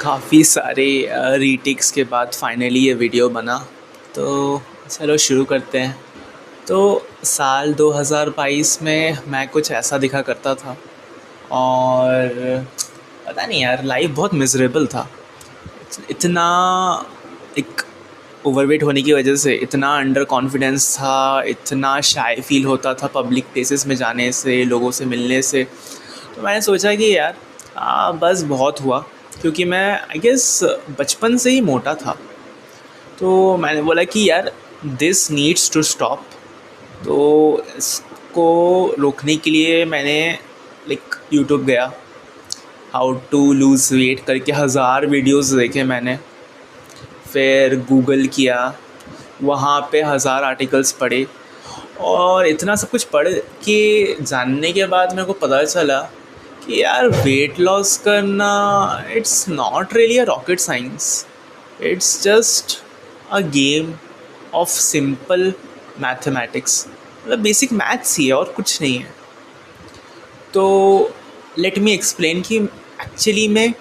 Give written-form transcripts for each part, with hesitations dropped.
काफ़ी सारे रीटेक्स के बाद फाइनली ये वीडियो बना। तो चलो शुरू करते हैं। तो साल 2022 में मैं कुछ ऐसा दिखा करता था और पता नहीं यार, लाइफ बहुत मिज़रेबल था। इतना एक ओवरवेट होने की वजह से इतना अंडर कॉन्फिडेंस था, इतना शाय फील होता था पब्लिक प्लेसेस में जाने से, लोगों से मिलने से। तो मैंने सोचा कि यार बस बहुत हुआ, क्योंकि मैं आई गेस बचपन से ही मोटा था। तो मैंने बोला कि यार दिस नीड्स टू स्टॉप। तो इसको रोकने के लिए मैंने यूट्यूब गया, हाउ टू लूज़ वेट करके 1000 वीडियोस देखे मैंने। फिर गूगल किया, वहाँ पे 1000 आर्टिकल्स पढ़े और इतना सब कुछ पढ़ के जानने के बाद मेरे को पता चला कि यार वेट लॉस करना it's not really a rocket science, it's just a game of simple mathematics. मतलब बेसिक मैथ्स ही है और कुछ नहीं है। तो लेट मी एक्सप्लेन कि एक्चुअली में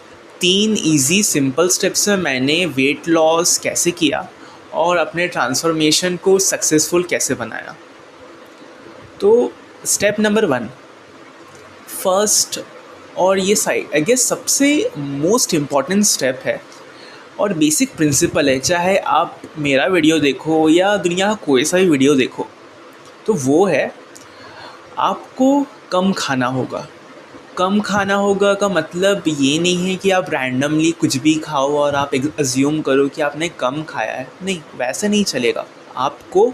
3 इजी सिंपल स्टेप्स में मैंने वेट लॉस कैसे किया और अपने ट्रांसफॉर्मेशन को सक्सेसफुल कैसे बनाया। तो स्टेप नंबर 1 फर्स्ट, और ये साइड आई गेस सबसे मोस्ट इम्पॉर्टेंट स्टेप है और बेसिक प्रिंसिपल है, चाहे आप मेरा वीडियो देखो या दुनिया का कोई सा भी वीडियो देखो, तो वो है आपको कम खाना होगा। कम खाना होगा का मतलब ये नहीं है कि आप रैंडमली कुछ भी खाओ और आप अज्यूम करो कि आपने कम खाया है। नहीं, वैसे नहीं चलेगा। आपको,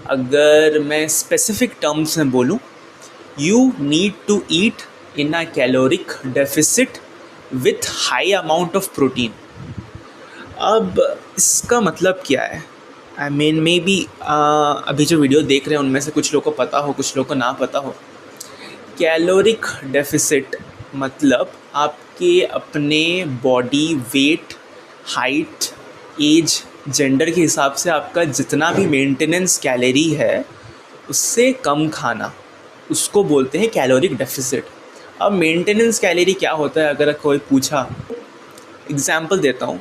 अगर मैं स्पेसिफिक टर्म्स में बोलूँ, you need to eat in a caloric deficit with high amount of protein. अब इसका मतलब क्या है? आई मीन मे बी अभी जो वीडियो देख रहे हैं उनमें से कुछ लोगों को पता हो, कुछ लोगों को ना पता हो। कैलोरिक डेफिसिट मतलब आपके अपने body weight, height, age, gender के हिसाब से आपका जितना भी मेंटेनेंस कैलोरी है उससे कम खाना, उसको बोलते हैं कैलोरिक डेफिसिट। अब मेंटेनेंस कैलोरी क्या होता है अगर कोई पूछा, एग्जाम्पल देता हूँ।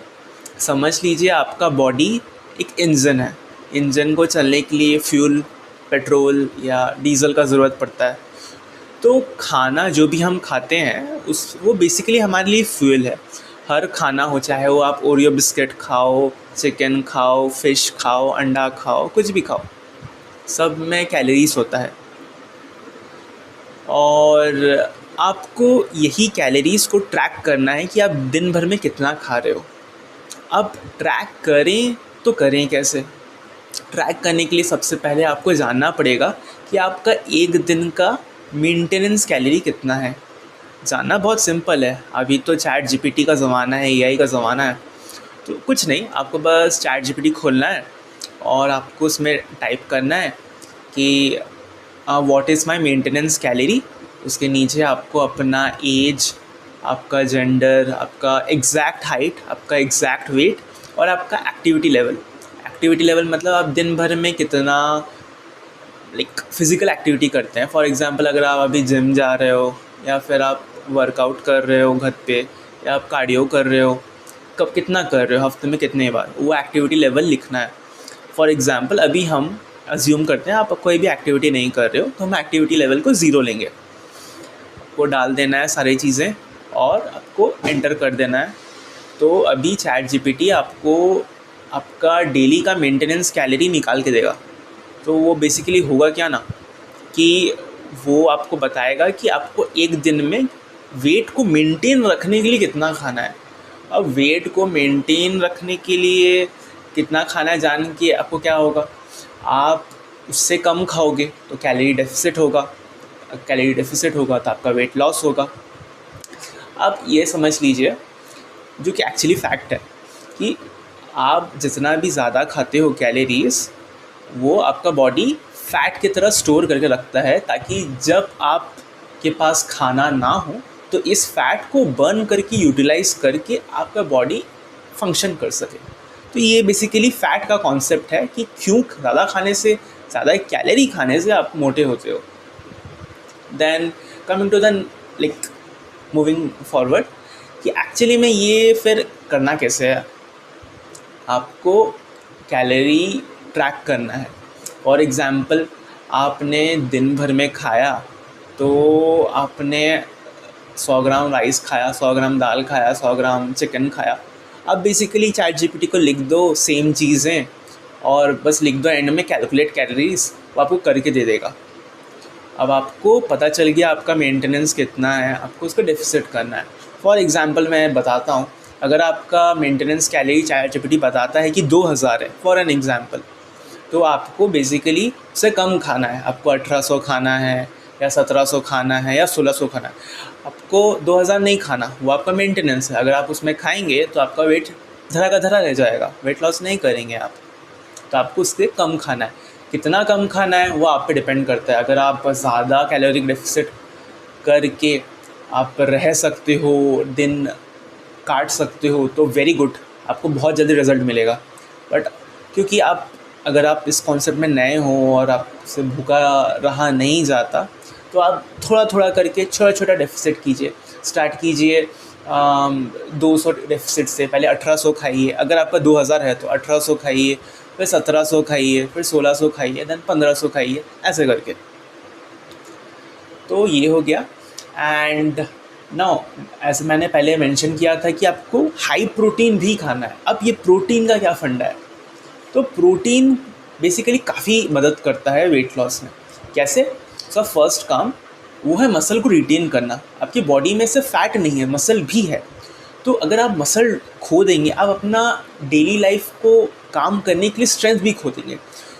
समझ लीजिए आपका बॉडी एक इंजन है। इंजन को चलने के लिए फ्यूल, पेट्रोल या डीजल का ज़रूरत पड़ता है। तो खाना जो भी हम खाते हैं वो बेसिकली हमारे लिए फ्यूल है। हर खाना हो, चाहे वो आप ओरियो बिस्किट खाओ, चिकन खाओ, फ़िश खाओ, अंडा खाओ, कुछ भी खाओ, सब में कैलोरीज होता है। और आपको यही कैलोरीज़ को ट्रैक करना है कि आप दिन भर में कितना खा रहे हो। अब ट्रैक करें तो करें कैसे? ट्रैक करने के लिए सबसे पहले आपको जानना पड़ेगा कि आपका एक दिन का मेंटेनेंस कैलोरी कितना है। जानना बहुत सिंपल है। अभी तो चैट जीपीटी का ज़माना है, एआई का ज़माना है। तो कुछ नहीं, आपको बस चैट जीपीटी खोलना है और आपको उसमें टाइप करना है कि what is my maintenance calorie. उसके नीचे आपको अपना एज, आपका जेंडर, आपका एग्जैक्ट हाइट, आपका एग्जैक्ट वेट और आपका एक्टिविटी लेवल। एक्टिविटी लेवल मतलब आप दिन भर में कितना फिज़िकल एक्टिविटी करते हैं। फॉर एग्ज़ाम्पल, अगर आप अभी जिम जा रहे हो या फिर आप वर्कआउट कर रहे हो घर पे, या आप कार्डियो कर रहे हो, कब कितना कर रहे हो, हफ्ते में कितने बार, वो एक्टिविटी लेवल लिखना है। फॉर एग्ज़ाम्पल, अभी हम अज्यूम करते हैं आप कोई भी एक्टिविटी नहीं कर रहे हो, तो हम एक्टिविटी लेवल को 0 लेंगे। वो डाल देना है सारी चीज़ें और आपको एंटर कर देना है। तो अभी चैट जीपीटी आपको आपका डेली का मेंटेनेंस कैलोरी निकाल के देगा। तो वो बेसिकली होगा क्या ना, कि वो आपको बताएगा कि आपको एक दिन में वेट को मेंटेन रखने के लिए कितना खाना है। अब वेट को मेंटेन रखने के लिए कितना खाना है जान के आपको क्या होगा, आप उससे कम खाओगे तो कैलोरी डेफिसिट होगा। कैलोरी डेफिसिट होगा तो आपका वेट लॉस होगा। आप ये समझ लीजिए, जो कि एक्चुअली फैक्ट है, कि आप जितना भी ज़्यादा खाते हो कैलोरीज, वो आपका बॉडी फ़ैट की तरह स्टोर करके रखता है, ताकि जब आपके पास खाना ना हो तो इस फ़ैट को बर्न करके, यूटिलाइज़ करके आपका बॉडी फंक्शन कर सके। तो ये बेसिकली फ़ैट का कॉन्सेप्ट है कि क्यों ज़्यादा खाने से, ज़्यादा कैलोरी खाने से आप मोटे होते हो। Then coming to the moving forward, कि एक्चुअली में ये फिर करना कैसे है। आपको कैलोरी ट्रैक करना है। फॉर एग्ज़ाम्पल, आपने दिन भर में खाया तो आपने 100 ग्राम राइस खाया, 100 ग्राम दाल खाया, 100 ग्राम चिकन खाया। अब बेसिकली चैट जीपीटी को लिख दो सेम चीज़ें और बस लिख दो एंड में कैलकुलेट कैलोरीज, वो आपको करके दे देगा। अब आपको पता चल गया आपका मेंटेनेंस कितना है, आपको उसका डेफिसिट करना है। फॉर एग्ज़ाम्पल मैं बताता हूँ, अगर आपका मेंटेनेंस कैलोरी चैट जीपीटी बताता है कि 2000 है फॉर एन एग्ज़ाम्पल, तो आपको बेसिकली उससे कम खाना है। आपको 1800 खाना है या 1700 खाना है या 1600 खाना है। आपको 2000 नहीं खाना, वो आपका मेंटेनेंस है। अगर आप उसमें खाएंगे तो आपका वेट धरा का धरा रह जाएगा, वेट लॉस नहीं करेंगे आप। तो आपको उससे कम खाना है। कितना कम खाना है वो आप पे डिपेंड करता है। अगर आप ज़्यादा कैलोरिक डेफिसिट करके आप रह सकते हो, दिन काट सकते हो, तो वेरी गुड, आपको बहुत जल्दी रिज़ल्ट मिलेगा। बट क्योंकि अगर आप इस कॉन्सेप्ट में नए हो और आपसे भूखा रहा नहीं जाता, तो आप थोड़ा थोड़ा करके छोटा छोटा डेफिसिट कीजिए। स्टार्ट कीजिए 200 डेफिसिट से, पहले 1800 खाइए। अगर आपका 2000 है तो 1800 खाइए, फिर 1700 खाइए, फिर 1600 खाइए, देन 1500 खाइए, ऐसे करके। तो ये हो गया। एंड नाउ ऐसे मैंने पहले मेंशन किया था कि आपको हाई प्रोटीन भी खाना है। अब ये प्रोटीन का क्या फंडा है, तो प्रोटीन बेसिकली काफ़ी मदद करता है वेट लॉस में। कैसे? सो फर्स्ट काम वो है मसल को रिटेन करना। आपकी बॉडी में सिर्फ फैट नहीं है, मसल भी है। तो अगर आप मसल खो देंगे, आप अपना डेली लाइफ को काम करने के लिए स्ट्रेंथ भी खो देंगे।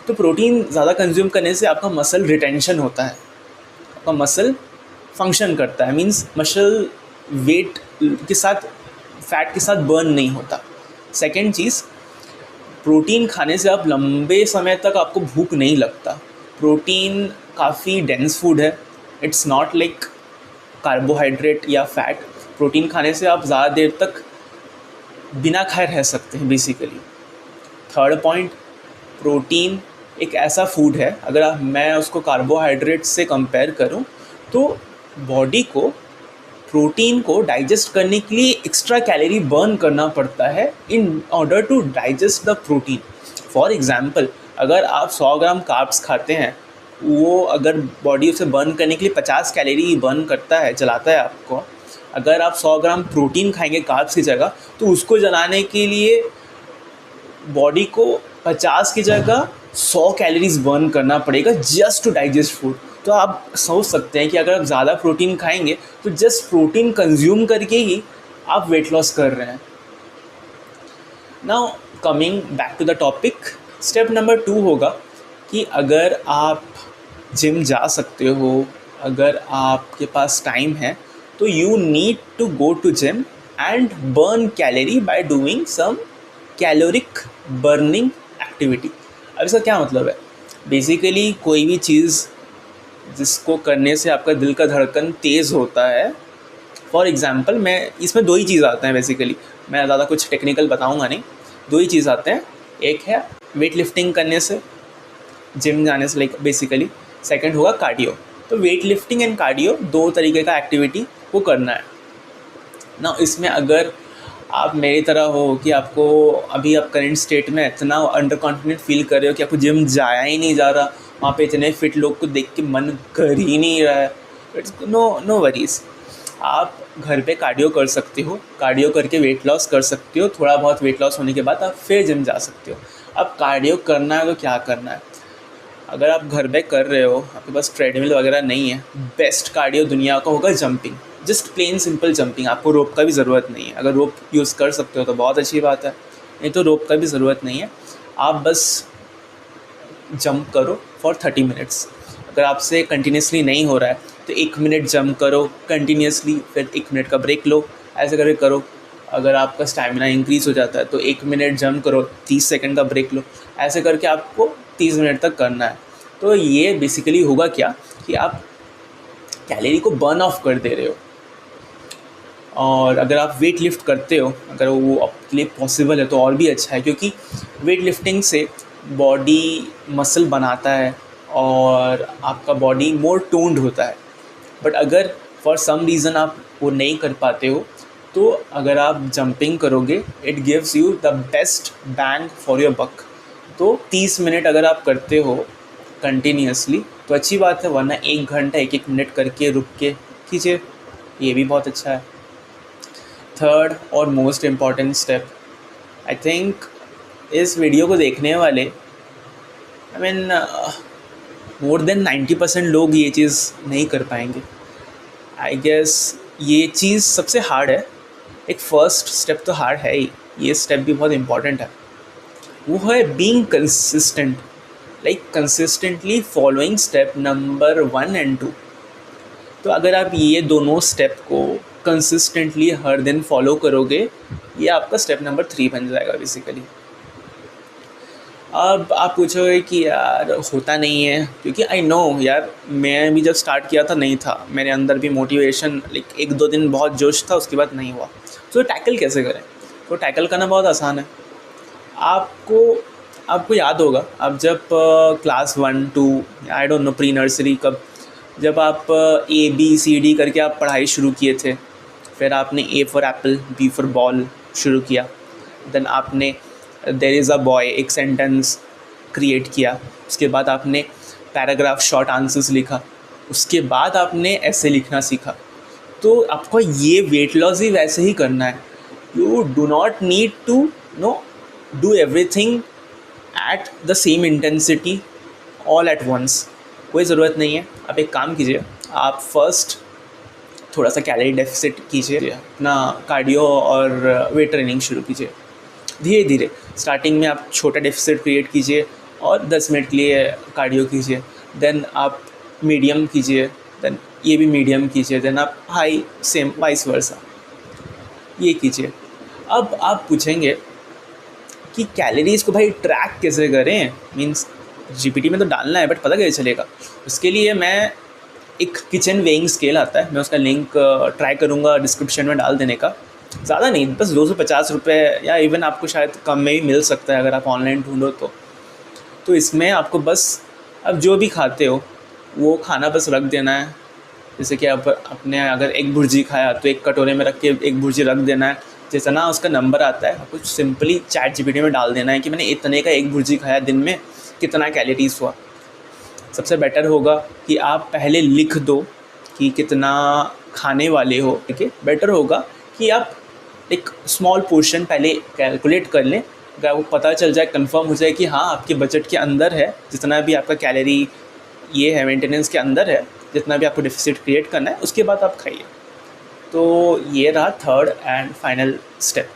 तो प्रोटीन ज़्यादा कंज्यूम करने से आपका मसल रिटेंशन होता है, आपका मसल फंक्शन करता है, मींस मसल वेट के साथ, फैट के साथ बर्न नहीं होता। सेकेंड चीज़, प्रोटीन खाने से आप लंबे समय तक आपको भूख नहीं लगता। प्रोटीन काफ़ी डेंस फूड है, इट्स नॉट लाइक कार्बोहाइड्रेट या फैट। प्रोटीन खाने से आप ज़्यादा देर तक बिना खाए रह सकते हैं बेसिकली। थर्ड पॉइंट, प्रोटीन एक ऐसा फूड है, अगर मैं उसको कार्बोहाइड्रेट से कंपेयर करूं, तो बॉडी को प्रोटीन को डाइजेस्ट करने के लिए एक्स्ट्रा कैलोरी बर्न करना पड़ता है in order to digest the protein. For example, अगर आप 100 ग्राम कार्ब्स खाते हैं, वो अगर बॉडी उसे बर्न करने के लिए 50 कैलोरी बर्न करता है, जलाता है आपको। अगर आप 100 ग्राम प्रोटीन खाएंगे कार्ब्स की जगह, तो उसको जलाने के लिए बॉडी को 50 की जगह 100 कैलोरीज बर्न करना पड़ेगा जस्ट टू डाइजेस्ट फूड। तो आप सोच सकते हैं कि अगर आप ज़्यादा प्रोटीन खाएंगे तो जस्ट प्रोटीन कंज्यूम करके ही आप वेट लॉस कर रहे हैं। Now coming back to the topic, step number 2 होगा कि अगर आप जिम जा सकते हो, अगर आपके पास टाइम है, तो you need to go to gym and burn calorie by doing some caloric burning activity. अब इसका क्या मतलब है? बेसिकली कोई भी चीज़ जिसको करने से आपका दिल का धड़कन तेज़ होता है। फॉर एग्ज़ाम्पल, मैं इसमें 2 ही चीज़ आते हैं बेसिकली, मैं ज़्यादा कुछ टेक्निकल बताऊंगा नहीं। 2 ही चीज़ आते हैं, एक है वेट लिफ्टिंग करने से, जिम जाने से, लाइक बेसिकली। सेकंड होगा कार्डियो। तो वेट लिफ्टिंग एंड कार्डियो 2 तरीके का एक्टिविटी को करना है ना। इसमें अगर आप मेरी तरह हो कि आपको अभी आप करंट स्टेट में इतना अंडर कॉन्फिडेंट फील कर रहे हो कि आपको जिम जाया ही नहीं जा रहा, वहाँ पे इतने फिट लोग को देख के मन कर ही नहीं रहा है, इट्स नो वरीज़। आप घर पे कार्डियो कर सकते हो, कार्डियो करके वेट लॉस कर सकते हो। थोड़ा बहुत वेट लॉस होने के बाद आप फिर जिम जा सकते हो। अब कार्डियो करना है तो क्या करना है? अगर आप घर पे कर रहे हो, आपके पास ट्रेडमिल वगैरह नहीं है, बेस्ट कार्डियो दुनिया का होगा jumping, just plain simple jumping. आपको रोप का भी ज़रूरत नहीं है। अगर रोप यूज़ कर सकते हो तो बहुत अच्छी बात है, नहीं तो रोप का भी ज़रूरत नहीं है। आप बस जंप करो फॉर 30 मिनट्स। अगर आपसे कंटिन्यूसली नहीं हो रहा है तो 1 मिनट जंप करो कंटिन्यूसली, फिर 1 मिनट का ब्रेक लो, ऐसे करके करो। अगर आपका स्टैमिना इंक्रीज़ हो जाता है तो 1 मिनट जंप करो, 30 सेकंड का ब्रेक लो, ऐसे करके आपको 30 मिनट तक करना है। तो ये बेसिकली होगा क्या कि आप कैलोरी को बर्न ऑफ कर दे रहे हो। और अगर आप वेट लिफ्ट करते हो, अगर वो आपके लिए पॉसिबल है तो और भी अच्छा है, क्योंकि वेट लिफ्टिंग से बॉडी मसल बनाता है और आपका बॉडी मोर टोन्ड होता है। बट अगर फॉर सम रीज़न आप वो नहीं कर पाते हो, तो अगर आप जंपिंग करोगे it gives you the best bang for your buck. तो 30 मिनट अगर आप करते हो कंटिन्यूसली तो अच्छी बात है, वरना 1 घंटा 1-1 मिनट करके रुक के कीजिए, ये भी बहुत अच्छा है। थर्ड और most important step, I think इस वीडियो को देखने वाले मोर देन 90% लोग ये चीज़ नहीं कर पाएंगे। आई गेस ये चीज़ सबसे हार्ड है। एक फ़र्स्ट स्टेप तो हार्ड है ही, ये स्टेप भी बहुत इम्पॉर्टेंट है। वो है being consistent, like consistently following step number 1 and 2। तो अगर आप ये दोनों स्टेप को कंसिस्टेंटली हर दिन फॉलो करोगे, ये आपका स्टेप नंबर 3 बन जाएगा बेसिकली। अब आप पूछोगे कि यार होता नहीं है, क्योंकि आई नो यार, मैं भी जब स्टार्ट किया था नहीं था, मेरे अंदर भी मोटिवेशन लाइक 1-2 दिन बहुत जोश था, उसके बाद नहीं हुआ। तो टैकल कैसे करें? तो टैकल करना बहुत आसान है। आपको याद होगा, आप जब class 1-2 I don't know pre nursery कब, जब आप ABCD करके आप पढ़ाई शुरू किए थे, फिर आपने A for Apple B for ball शुरू किया, देन आपने देयर इज़ अ बॉय एक सेंटेंस क्रिएट किया, उसके बाद आपने पैराग्राफ शॉर्ट आंसर्स लिखा, उसके बाद आपने ऐसे लिखना सीखा। तो आपको ये वेट लॉस ही वैसे ही करना है। You do not need to do everything at the same intensity all at once, कोई ज़रूरत नहीं है। आप एक काम कीजिए, आप फर्स्ट थोड़ा सा कैलोरी डेफिसिट कीजिए, अपना कार्डियो और वेट ट्रेनिंग शुरू कीजिए धीरे धीरे। स्टार्टिंग में आप छोटा डेफिसिट क्रिएट कीजिए और 10 मिनट के लिए कार्डियो कीजिए, देन आप मीडियम कीजिए, देन ये भी मीडियम कीजिए, देन आप हाई, सेम वाइस वर्सा ये कीजिए। अब आप पूछेंगे कि कैलोरीज़ को भाई ट्रैक कैसे करें, मीन्स GPT में तो डालना है बट पता कैसे चलेगा? उसके लिए मैं एक किचन वेइंग स्केल आता है, मैं उसका लिंक ट्राई करूँगा डिस्क्रिप्शन में डाल देने का। ज़्यादा नहीं, बस 250 रुपये या इवन आपको शायद कम में भी मिल सकता है अगर आप ऑनलाइन ढूंढो तो इसमें आपको बस अब जो भी खाते हो वो खाना बस रख देना है। जैसे कि आप अपने अगर एक भुर्जी खाया तो एक कटोरे में रख के एक भुर्जी रख देना है, जितना उसका नंबर आता है आपको सिंपली ChatGPT में डाल देना है कि मैंने इतने का एक भुर्जी खाया, दिन में कितना कैलोरीज हुआ। सबसे बेटर होगा कि आप पहले लिख दो कि कितना खाने वाले हो, ठीक है। बेटर होगा कि आप एक स्मॉल पोर्शन पहले कैलकुलेट कर लें, अगर वो पता चल जाए, कंफर्म हो जाए कि हाँ आपके बजट के अंदर है, जितना भी आपका कैलोरी ये है मेंटेनेंस के अंदर है, जितना भी आपको डेफिसिट क्रिएट करना है, उसके बाद आप खाइए। तो ये रहा थर्ड एंड फाइनल स्टेप।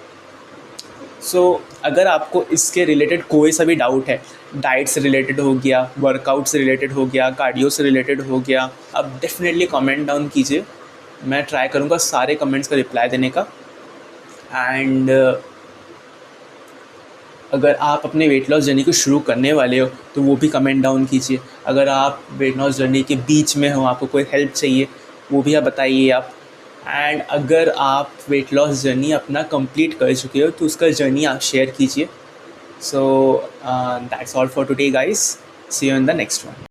सो अगर आपको इसके रिलेटेड कोई सा भी डाउट है, डाइट से रिलेटेड हो गया, वर्कआउट से रिलेटेड हो गया, कार्डियो से रिलेटेड हो गया, आप डेफिनेटली कमेंट डाउन कीजिए। मैं ट्राई करूँगा सारे कमेंट्स का रिप्लाई देने का। एंड अगर आप अपने वेट लॉस जर्नी को शुरू करने वाले हो तो वो भी कमेंट डाउन कीजिए। अगर आप वेट लॉस जर्नी के बीच में हो, आपको कोई हेल्प चाहिए, वो भी आप बताइए आप। एंड अगर आप वेट लॉस जर्नी अपना कंप्लीट कर चुके हो तो उसका जर्नी आप शेयर कीजिए। So that's all for today guys, see you in the next one.